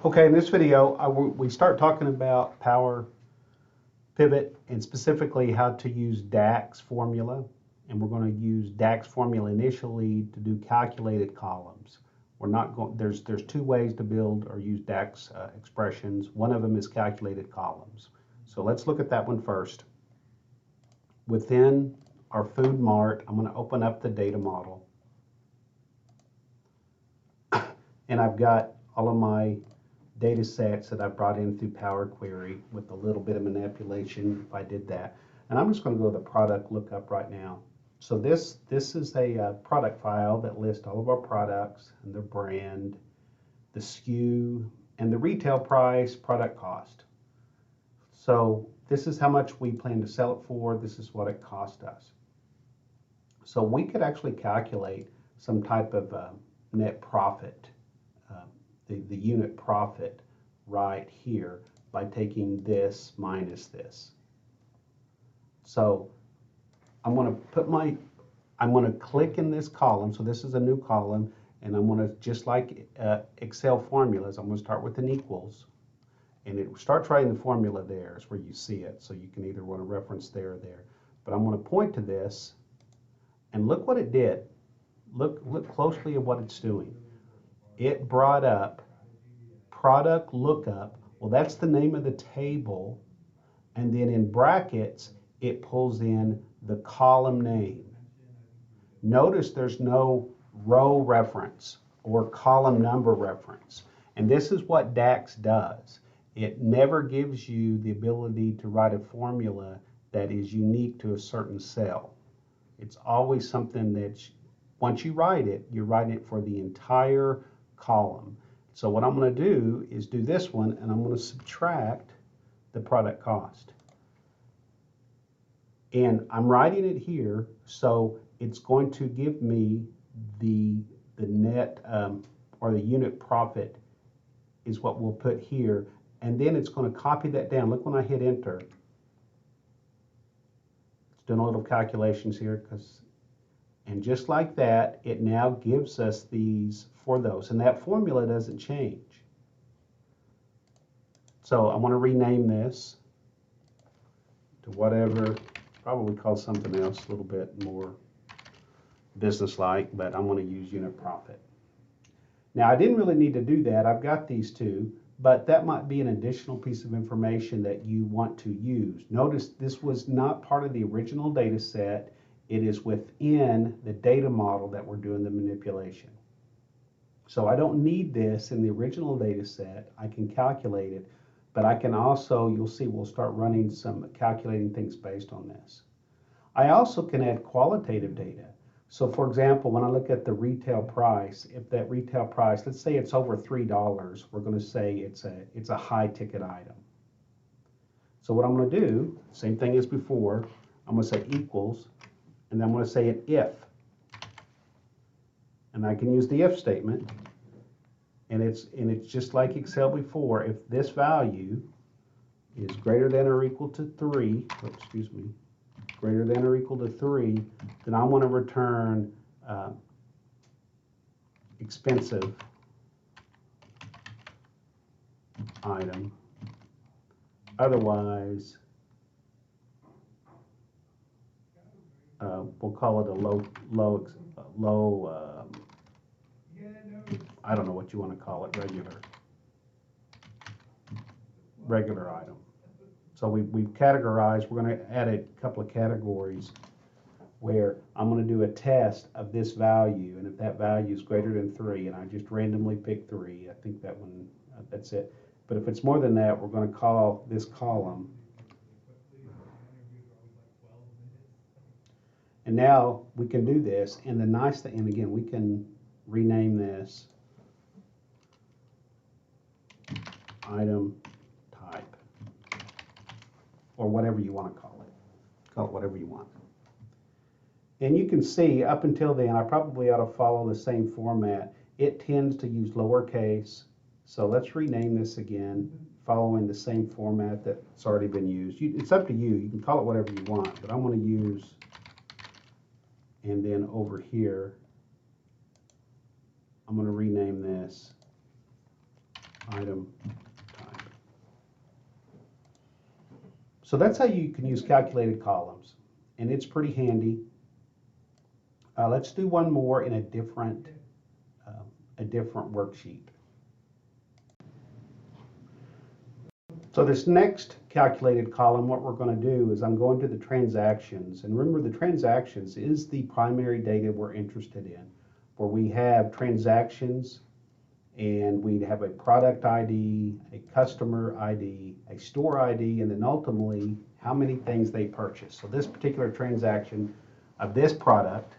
Okay, in this video, we start talking about power pivot and specifically how to use DAX formula. And we're going to use DAX formula initially to do calculated columns. We're not going, there's two ways to build or use DAX expressions. One of them is calculated columns. So let's look at that one first. Within our food mart, I'm going to open up the data model. And I've got all of my data sets that I brought in through Power Query with a little bit of manipulation if I did that. And I'm just going to go to the product lookup right now. So this is a product file that lists all of our products and their brand, the SKU, and the retail price, product cost. So this is how much we plan to sell it for. This is what it cost us. So we could actually calculate some type of net profit, the unit profit right here by taking this minus this. So I'm going to click in this column. So this is a new column, and I'm going to, just like Excel formulas, I'm going to start with an equals, and it starts writing the formula there is where you see it. So you can either want to reference there or there, but I'm going to point to this, and look what it did. Look closely at what it's doing. It brought up product lookup. Well, that's the name of the table. And then in brackets, it pulls in the column name. Notice there's no row reference or column number reference. And this is what DAX does. It never gives you the ability to write a formula that is unique to a certain cell. It's always something that once you write it, you're writing it for the entire column. So what I'm going to do is do this one, and I'm going to subtract the product cost. And I'm writing it here, so it's going to give me the net or the unit profit is what we'll put here. And then it's going to copy that down. Look when I hit enter. It's doing a little calculations here, and just like that, it now gives us these for those. And that formula doesn't change. So I want to rename this to whatever, probably call something else a little bit more business-like, but I'm going to use unit profit. Now, I didn't really need to do that. I've got these two, but that might be an additional piece of information that you want to use. Notice this was not part of the original data set. It is within the data model that we're doing the manipulation. So I don't need this in the original data set. I can calculate it, but I can also, you'll see we'll start running some calculating things based on this. I also can add qualitative data. So for example, when I look at the retail price, if that retail price, let's say it's over $3, we're going to say it's a high ticket item. So what I'm going to do, same thing as before, I'm going to say equals, and then I'm going to say an if. And I can use the if statement. And it's just like Excel before. If this value is greater than or equal to 3, greater than or equal to 3, then I want to return expensive item. Otherwise, we'll call it a low, I don't know what you want to call it, regular item. So we've categorized, we're going to add a couple of categories where I'm going to do a test of this value, and if that value is greater than 3, and I just randomly pick 3, I think that one, that's it. But if it's more than that, we're going to call this column. And now we can do this, and the nice thing, and again, we can rename this item type, or whatever you want to call it. Call it whatever you want. And you can see up until then, I probably ought to follow the same format. It tends to use lowercase. So let's rename this again, following the same format that's already been used. It's up to you. You can call it whatever you want, but I'm going to use, and then over here, I'm going to rename this item type. So that's how you can use calculated columns, and it's pretty handy. Let's do one more in a different worksheet. So this next calculated column, what we're going to do is I'm going to the transactions. And remember, the transactions is the primary data we're interested in, where we have transactions and we'd have a product ID, a customer ID, a store ID, and then ultimately how many things they purchase. So this particular transaction of this product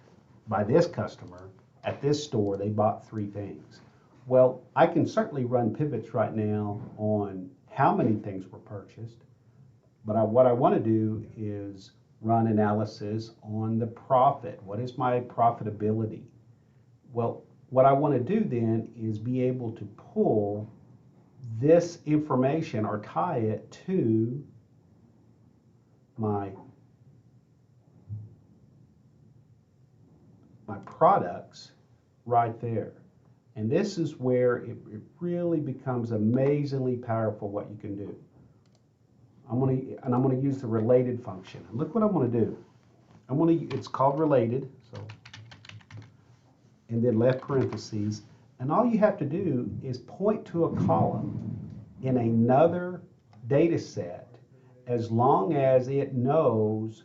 by this customer at this store, they bought 3 things. Well, I can certainly run pivots right now on how many things were purchased, but what I want to do is run analysis on the profit. What is my profitability? Well, what I want to do then is be able to pull this information or tie it to my products right there. And this is where it really becomes amazingly powerful what you can do. I'm going to use the related function. And look what I'm going to do. It's called related, so, and then left parentheses. And all you have to do is point to a column in another data set as long as it knows,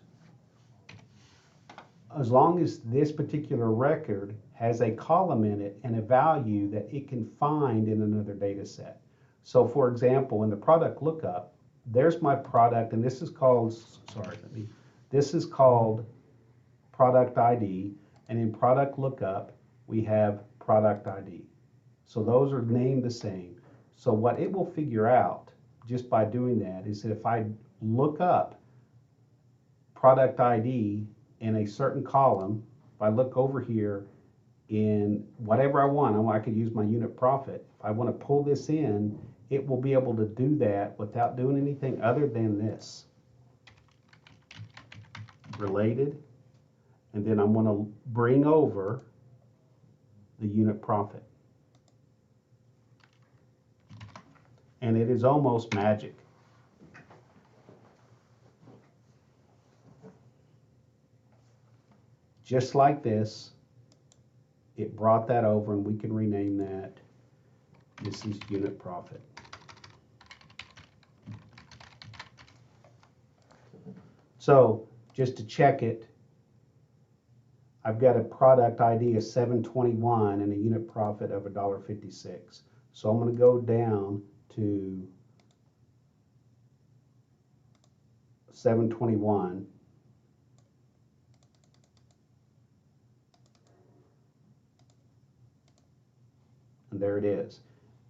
as long as this particular record has a column in it and a value that it can find in another data set. So for example, in the product lookup, there's my product, and this is called, this is called product ID, and in product lookup, we have product ID. So those are named the same. So what it will figure out just by doing that is that if I look up product ID in a certain column, if I look over here in whatever I want, I could use my unit profit. If I want to pull this in, it will be able to do that without doing anything other than this. Related, and then I'm going to bring over the unit profit. And it is almost magic. Just like this, it brought that over, and we can rename that. This is unit profit. So just to check it, I've got a product ID of 721 and a unit profit of $1.56. So I'm going to go down to 721. And there it is.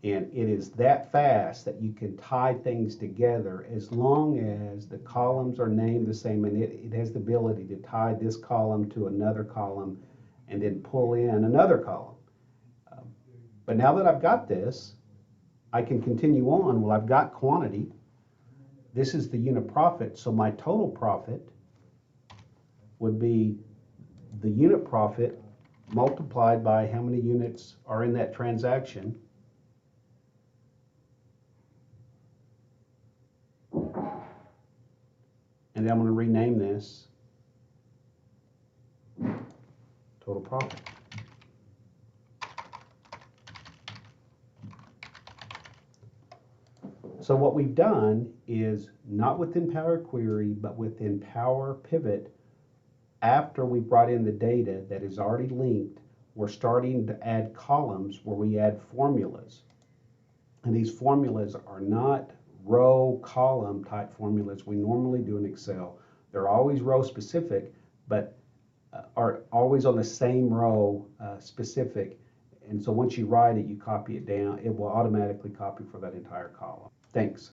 And it is that fast that you can tie things together as long as the columns are named the same, and it has the ability to tie this column to another column and then pull in another column. But now that I've got this, I can continue on. Well, I've got quantity. This is the unit profit, so my total profit would be the unit profit multiplied by how many units are in that transaction. And then I'm going to rename this total profit. So what we've done is not within Power Query, but within Power Pivot, after we brought in the data that is already linked, we're starting to add columns where we add formulas. And these formulas are not row column type formulas we normally do in Excel. They're always row specific, but are always on the same row specific. And so once you write it, you copy it down, it will automatically copy for that entire column. Thanks.